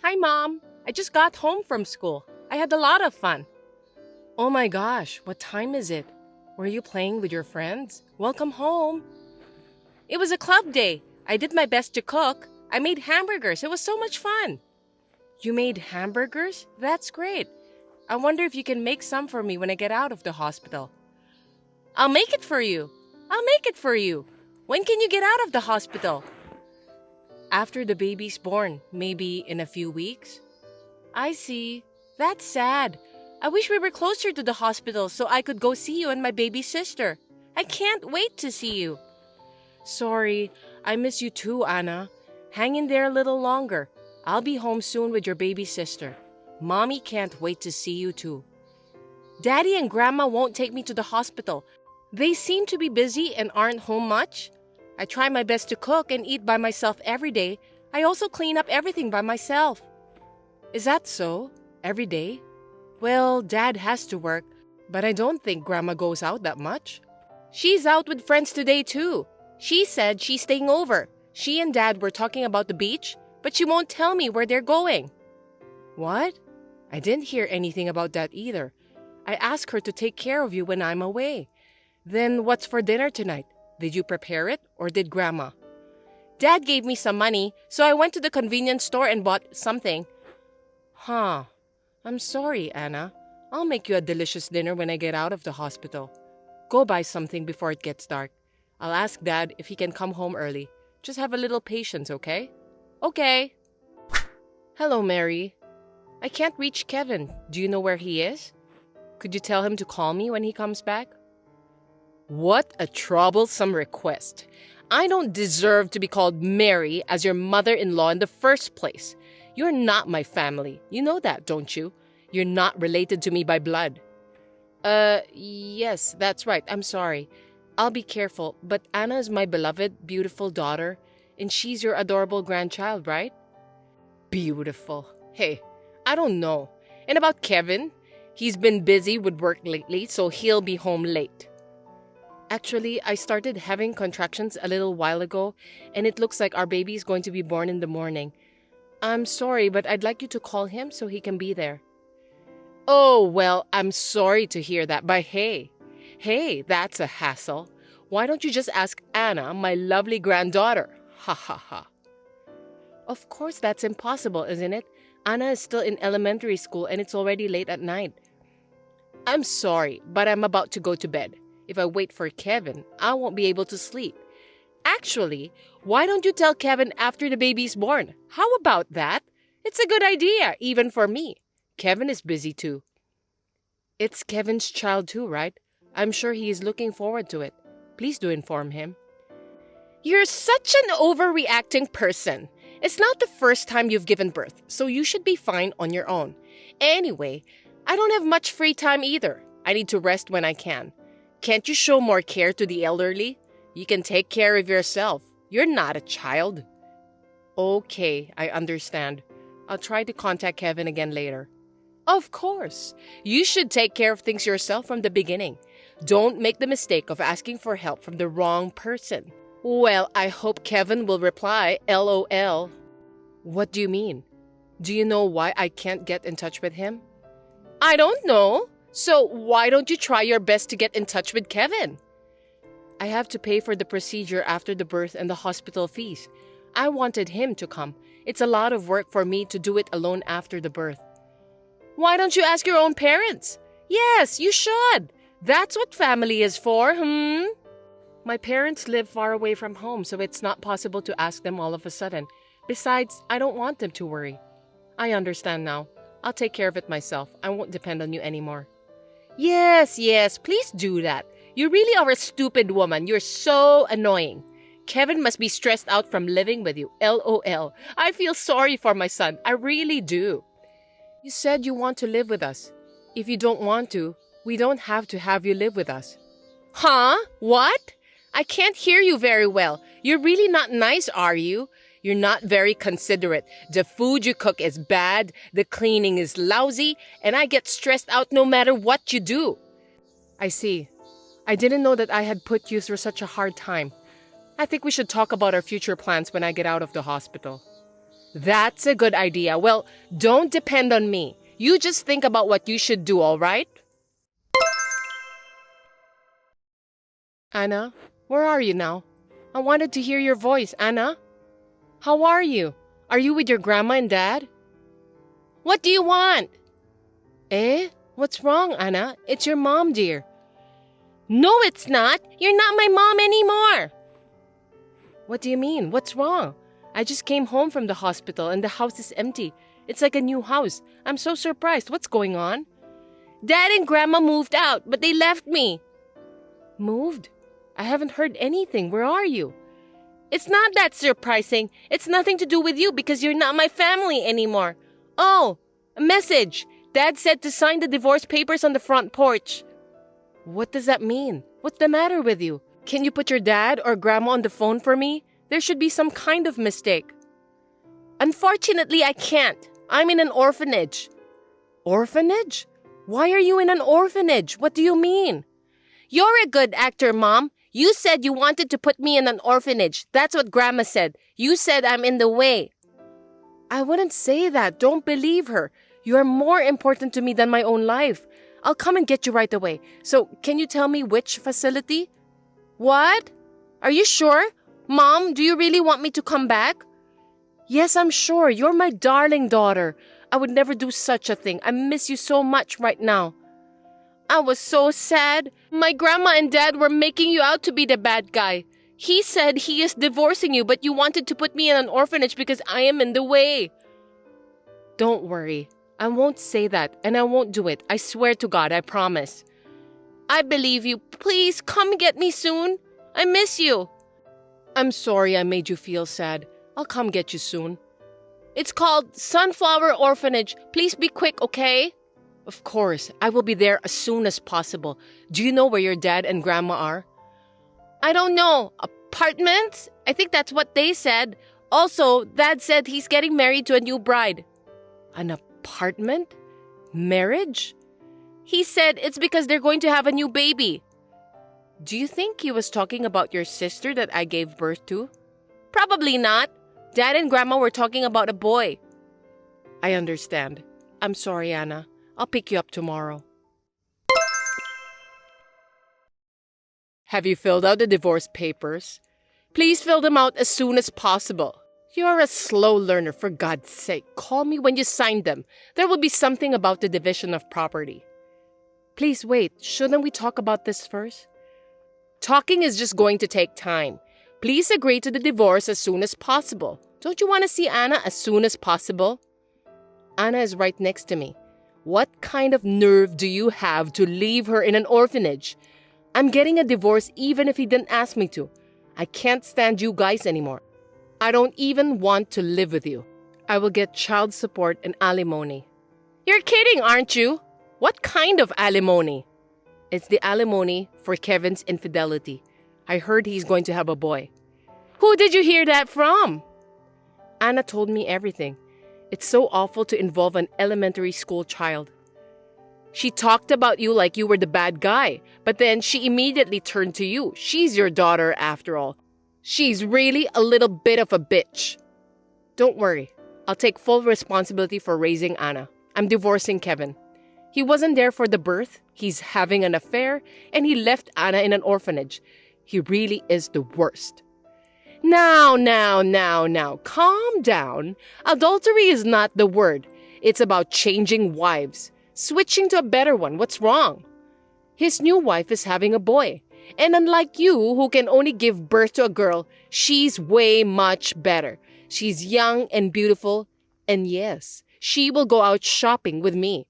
Hi, Mom. I just got home from school. I had a lot of fun. Oh my gosh, what time is it? Were you playing with your friends? Welcome home. It was a club day. I did my best to cook. I made hamburgers. It was so much fun. You made hamburgers? That's great. I wonder if you can make some for me when I get out of the hospital. I'll make it for you. I'll make it for you. When can you get out of the hospital? After the baby's born, maybe in a few weeks. I see. That's sad. I wish we were closer to the hospital so I could go see you and my baby sister. I can't wait to see you. Sorry, I miss you too, Anna. Hang in there a little longer. I'll be home soon with your baby sister. Mommy can't wait to see you too. Daddy and Grandma won't take me to the hospital. They seem to be busy and aren't home much. I try my best to cook and eat by myself every day. I also clean up everything by myself. Is that so? Every day? Well, Dad has to work, but I don't think Grandma goes out that much. She's out with friends today too. She said she's staying over. She and Dad were talking about the beach, but she won't tell me where they're going. What? I didn't hear anything about that either. I asked her to take care of you when I'm away. Then what's for dinner tonight? Did you prepare it or did Grandma? Dad gave me some money, so I went to the convenience store and bought something. Huh. I'm sorry, Anna. I'll make you a delicious dinner when I get out of the hospital. Go buy something before it gets dark. I'll ask Dad if he can come home early. Just have a little patience, okay? Okay. Hello, Mary. I can't reach Kevin. Do you know where he is? Could you tell him to call me when he comes back? What a troublesome request. I don't deserve to be called Mary as your mother-in-law in the first place. You're not my family. You know that, don't you? You're not related to me by blood. Yes, that's right. I'm sorry. I'll be careful, but Anna is my beloved, beautiful daughter, and she's your adorable grandchild, right? Beautiful. Hey, I don't know. And about Kevin? He's been busy with work lately, so he'll be home late. Actually, I started having contractions a little while ago, and it looks like our baby is going to be born in the morning. I'm sorry, but I'd like you to call him so he can be there. Oh, well, I'm sorry to hear that, but hey, that's a hassle. Why don't you just ask Anna, my lovely granddaughter? Ha ha ha. Of course that's impossible, isn't it? Anna is still in elementary school and it's already late at night. I'm sorry, but I'm about to go to bed. If I wait for Kevin, I won't be able to sleep. Actually, why don't you tell Kevin after the baby's born? How about that? It's a good idea, even for me. Kevin is busy too. It's Kevin's child too, right? I'm sure he is looking forward to it. Please do inform him. You're such an overreacting person. It's not the first time you've given birth, so you should be fine on your own. Anyway, I don't have much free time either. I need to rest when I can. Can't you show more care to the elderly? You can take care of yourself. You're not a child. Okay, I understand. I'll try to contact Kevin again later. Of course. You should take care of things yourself from the beginning. Don't make the mistake of asking for help from the wrong person. Well, I hope Kevin will reply, LOL. What do you mean? Do you know why I can't get in touch with him? I don't know. So why don't you try your best to get in touch with Kevin? I have to pay for the procedure after the birth and the hospital fees. I wanted him to come. It's a lot of work for me to do it alone after the birth. Why don't you ask your own parents? Yes, you should. That's what family is for, My parents live far away from home, so it's not possible to ask them all of a sudden. Besides, I don't want them to worry. I understand now. I'll take care of it myself. I won't depend on you anymore. Yes, please do that. You really are a stupid woman. You're so annoying. Kevin must be stressed out from living with you. LOL. I feel sorry for my son. I really do. You said you want to live with us. If you don't want to, we don't have to have you live with us. Huh? What? I can't hear you very well. You're really not nice, are you? You're not very considerate. The food you cook is bad, the cleaning is lousy, and I get stressed out no matter what you do. I see. I didn't know that I had put you through such a hard time. I think we should talk about our future plans when I get out of the hospital. That's a good idea. Well, don't depend on me. You just think about what you should do, all right? Anna, where are you now? I wanted to hear your voice, Anna. How are you? Are you with your grandma and dad? What do you want? Eh? What's wrong, Anna? It's your mom, dear. No, it's not. You're not my mom anymore. What do you mean? What's wrong? I just came home from the hospital and the house is empty. It's like a new house. I'm so surprised. What's going on? Dad and Grandma moved out, but they left me. Moved? I haven't heard anything. Where are you? It's not that surprising. It's nothing to do with you because you're not my family anymore. Oh, a message. Dad said to sign the divorce papers on the front porch. What does that mean? What's the matter with you? Can you put your dad or grandma on the phone for me? There should be some kind of mistake. Unfortunately, I can't. I'm in an orphanage. Orphanage? Why are you in an orphanage? What do you mean? You're a good actor, Mom. You said you wanted to put me in an orphanage. That's what Grandma said. You said I'm in the way. I wouldn't say that. Don't believe her. You are more important to me than my own life. I'll come and get you right away. So, can you tell me which facility? What? Are you sure? Mom, do you really want me to come back? Yes, I'm sure. You're my darling daughter. I would never do such a thing. I miss you so much right now. I was so sad. My grandma and dad were making you out to be the bad guy. He said he is divorcing you, but you wanted to put me in an orphanage because I am in the way. Don't worry. I won't say that, and I won't do it. I swear to God, I promise. I believe you. Please come get me soon. I miss you. I'm sorry I made you feel sad. I'll come get you soon. It's called Sunflower Orphanage. Please be quick, okay? Of course. I will be there as soon as possible. Do you know where your dad and grandma are? I don't know. Apartments? I think that's what they said. Also, Dad said he's getting married to a new bride. An apartment? Marriage? He said it's because they're going to have a new baby. Do you think he was talking about your sister that I gave birth to? Probably not. Dad and Grandma were talking about a boy. I understand. I'm sorry, Anna. I'll pick you up tomorrow. Have you filled out the divorce papers? Please fill them out as soon as possible. You're a slow learner, for God's sake. Call me when you sign them. There will be something about the division of property. Please wait. Shouldn't we talk about this first? Talking is just going to take time. Please agree to the divorce as soon as possible. Don't you want to see Anna as soon as possible? Anna is right next to me. What kind of nerve do you have to leave her in an orphanage? I'm getting a divorce even if he didn't ask me to. I can't stand you guys anymore. I don't even want to live with you. I will get child support and alimony. You're kidding, aren't you? What kind of alimony? It's the alimony for Kevin's infidelity. I heard he's going to have a boy. Who did you hear that from? Anna told me everything. It's so awful to involve an elementary school child. She talked about you like you were the bad guy, but then she immediately turned to you. She's your daughter after all. She's really a little bit of a bitch. Don't worry. I'll take full responsibility for raising Anna. I'm divorcing Kevin. He wasn't there for the birth. He's having an affair, and he left Anna in an orphanage. He really is the worst. Now, calm down. Adultery is not the word. It's about changing wives, switching to a better one. What's wrong? His new wife is having a boy. And unlike you, who can only give birth to a girl, she's way much better. She's young and beautiful, and yes, she will go out shopping with me.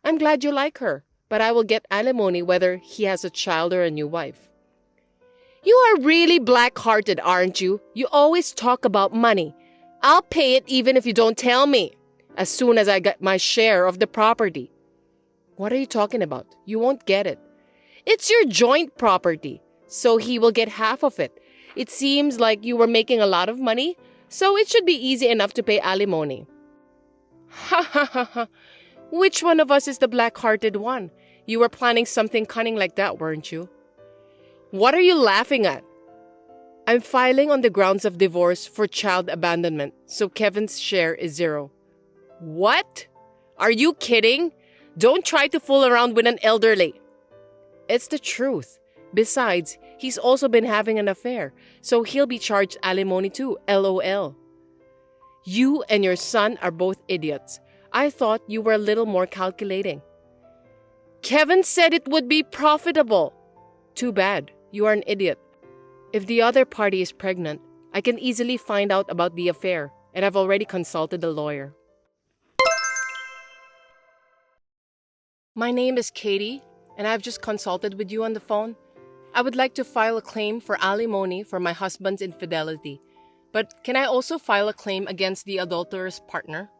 I'm glad you like her, but I will get alimony whether he has a child or a new wife. You are really black-hearted, aren't you? You always talk about money. I'll pay it even if you don't tell me, as soon as I get my share of the property. What are you talking about? You won't get it. It's your joint property, so he will get half of it. It seems like you were making a lot of money, so it should be easy enough to pay alimony. Ha ha ha ha. Which one of us is the black-hearted one? You were planning something cunning like that, weren't you? What are you laughing at? I'm filing on the grounds of divorce for child abandonment, so Kevin's share is 0. What? Are you kidding? Don't try to fool around with an elderly. It's the truth. Besides, he's also been having an affair, so he'll be charged alimony too, LOL. You and your son are both idiots. I thought you were a little more calculating. Kevin said it would be profitable. Too bad. You are an idiot. If the other party is pregnant, I can easily find out about the affair, and I've already consulted a lawyer. My name is Katie, and I've just consulted with you on the phone. I would like to file a claim for alimony for my husband's infidelity. But can I also file a claim against the adulterous partner?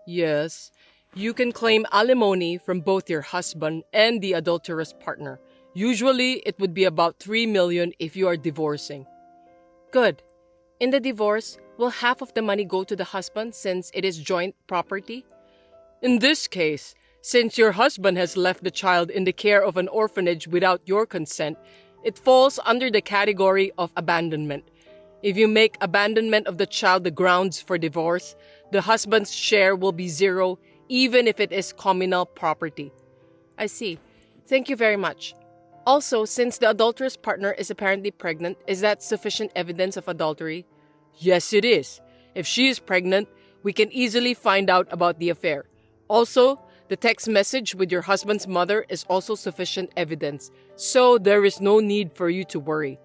Yes, you can claim alimony from both your husband and the adulterous partner. Usually, it would be about $3 million if you are divorcing. Good. In the divorce, will half of the money go to the husband since it is joint property? In this case, since your husband has left the child in the care of an orphanage without your consent, it falls under the category of abandonment. If you make abandonment of the child the grounds for divorce, the husband's share will be 0, even if it is communal property. I see. Thank you very much. Also, since the adulterous partner is apparently pregnant, is that sufficient evidence of adultery? Yes, it is. If she is pregnant, we can easily find out about the affair. Also, the text message with your husband's mother is also sufficient evidence, so there is no need for you to worry.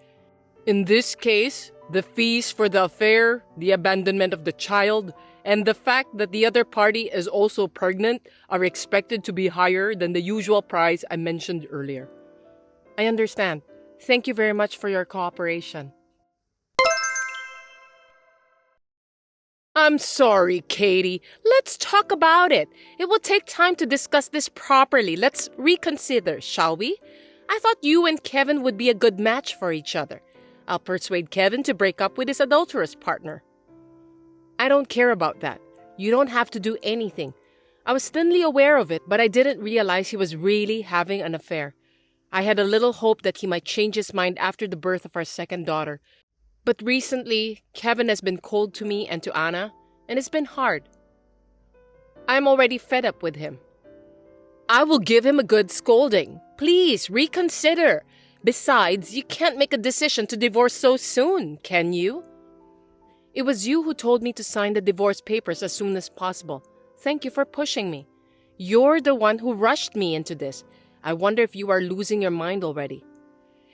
In this case, the fees for the affair, the abandonment of the child, and the fact that the other party is also pregnant are expected to be higher than the usual price I mentioned earlier. I understand. Thank you very much for your cooperation. I'm sorry, Katie. Let's talk about it. It will take time to discuss this properly. Let's reconsider, shall we? I thought you and Kevin would be a good match for each other. I'll persuade Kevin to break up with his adulterous partner. I don't care about that. You don't have to do anything. I was thinly aware of it, but I didn't realize he was really having an affair. I had a little hope that he might change his mind after the birth of our second daughter. But recently, Kevin has been cold to me and to Anna, and it's been hard. I'm already fed up with him. I will give him a good scolding. Please, reconsider. Besides, you can't make a decision to divorce so soon, can you? It was you who told me to sign the divorce papers as soon as possible. Thank you for pushing me. You're the one who rushed me into this. I wonder if you are losing your mind already.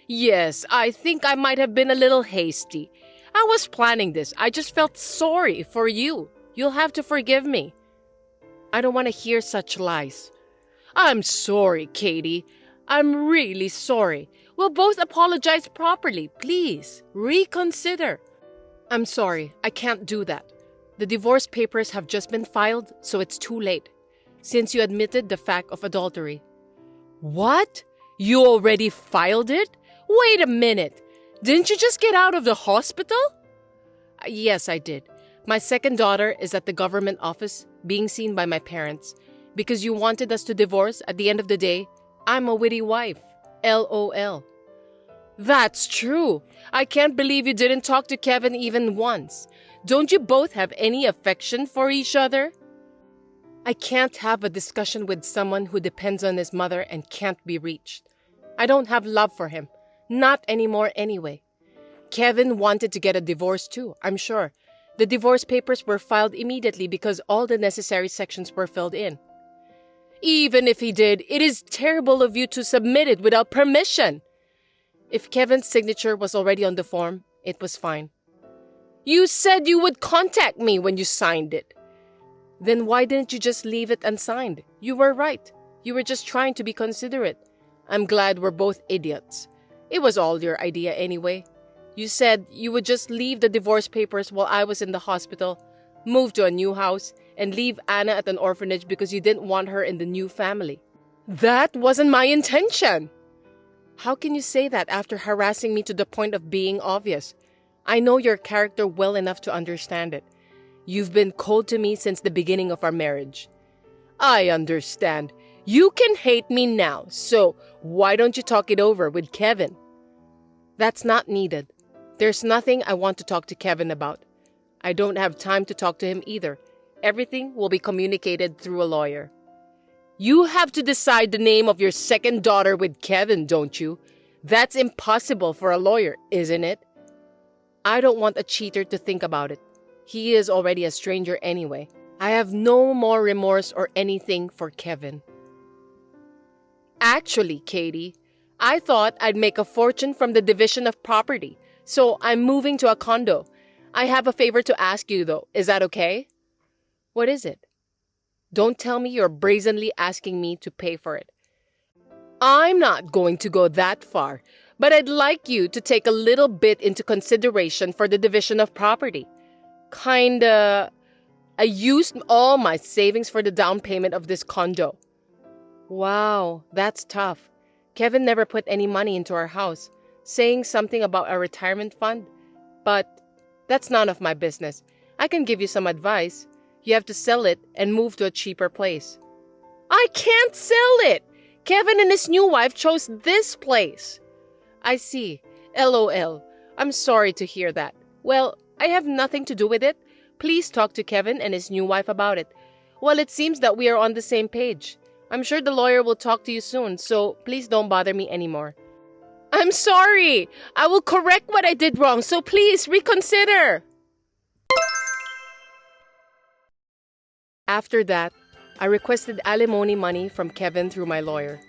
Yes, I think I might have been a little hasty. I was planning this. I just felt sorry for you. You'll have to forgive me. I don't want to hear such lies. I'm sorry, Katie. I'm really sorry. We'll both apologize properly. Please, reconsider. I'm sorry. I can't do that. The divorce papers have just been filed, so it's too late, since you admitted the fact of adultery. What? You already filed it? Wait a minute. Didn't you just get out of the hospital? Yes, I did. My second daughter is at the government office being seen by my parents. Because you wanted us to divorce, at the end of the day, I'm a witty wife. LOL. That's true. I can't believe you didn't talk to Kevin even once. Don't you both have any affection for each other? I can't have a discussion with someone who depends on his mother and can't be reached. I don't have love for him. Not anymore anyway. Kevin wanted to get a divorce too, I'm sure. The divorce papers were filed immediately because all the necessary sections were filled in. Even if he did, it is terrible of you to submit it without permission. If Kevin's signature was already on the form, it was fine. You said you would contact me when you signed it. Then why didn't you just leave it unsigned? You were right. You were just trying to be considerate. I'm glad we're both idiots. It was all your idea anyway. You said you would just leave the divorce papers while I was in the hospital, move to a new house, and leave Anna at an orphanage because you didn't want her in the new family. That wasn't my intention. How can you say that after harassing me to the point of being obvious? I know your character well enough to understand it. You've been cold to me since the beginning of our marriage. I understand. You can hate me now, so why don't you talk it over with Kevin? That's not needed. There's nothing I want to talk to Kevin about. I don't have time to talk to him either. Everything will be communicated through a lawyer. You have to decide the name of your second daughter with Kevin, don't you? That's impossible for a lawyer, isn't it? I don't want a cheater to think about it. He is already a stranger anyway. I have no more remorse or anything for Kevin. Actually, Katie, I thought I'd make a fortune from the division of property, so I'm moving to a condo. I have a favor to ask you, though. Is that okay? What is it? Don't tell me you're brazenly asking me to pay for it. I'm not going to go that far, but I'd like you to take a little bit into consideration for the division of property. I used all my savings for the down payment of this condo. Wow, that's tough. Kevin never put any money into our house, saying something about a retirement fund. But that's none of my business. I can give you some advice. You have to sell it and move to a cheaper place. I can't sell it! Kevin and his new wife chose this place. I see. LOL. I'm sorry to hear that. Well, I have nothing to do with it. Please talk to Kevin and his new wife about it. Well, it seems that we are on the same page. I'm sure the lawyer will talk to you soon, so please don't bother me anymore. I'm sorry. I will correct what I did wrong, so please reconsider. After that, I requested alimony money from Kevin through my lawyer.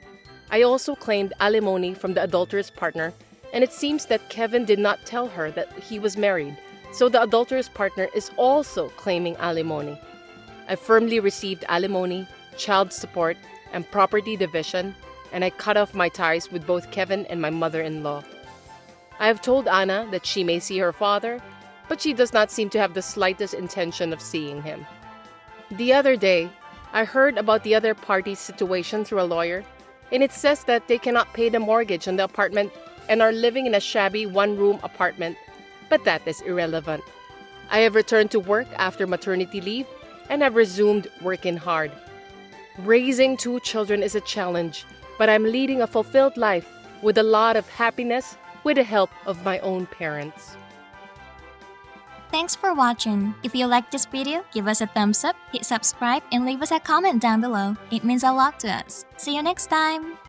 I also claimed alimony from the adulterous partner, and it seems that Kevin did not tell her that he was married, so the adulterous partner is also claiming alimony. I firmly received alimony, child support, and property division, and I cut off my ties with both Kevin and my mother-in-law. I have told Anna that she may see her father, but she does not seem to have the slightest intention of seeing him. The other day, I heard about the other party's situation through a lawyer, and it says that they cannot pay the mortgage on the apartment and are living in a shabby one-room apartment, but that is irrelevant. I have returned to work after maternity leave and have resumed working hard. Raising 2 children is a challenge, but I'm leading a fulfilled life with a lot of happiness with the help of my own parents. Thanks for watching. If you liked this video, give us a thumbs up, hit subscribe, and leave us a comment down below. It means a lot to us. See you next time!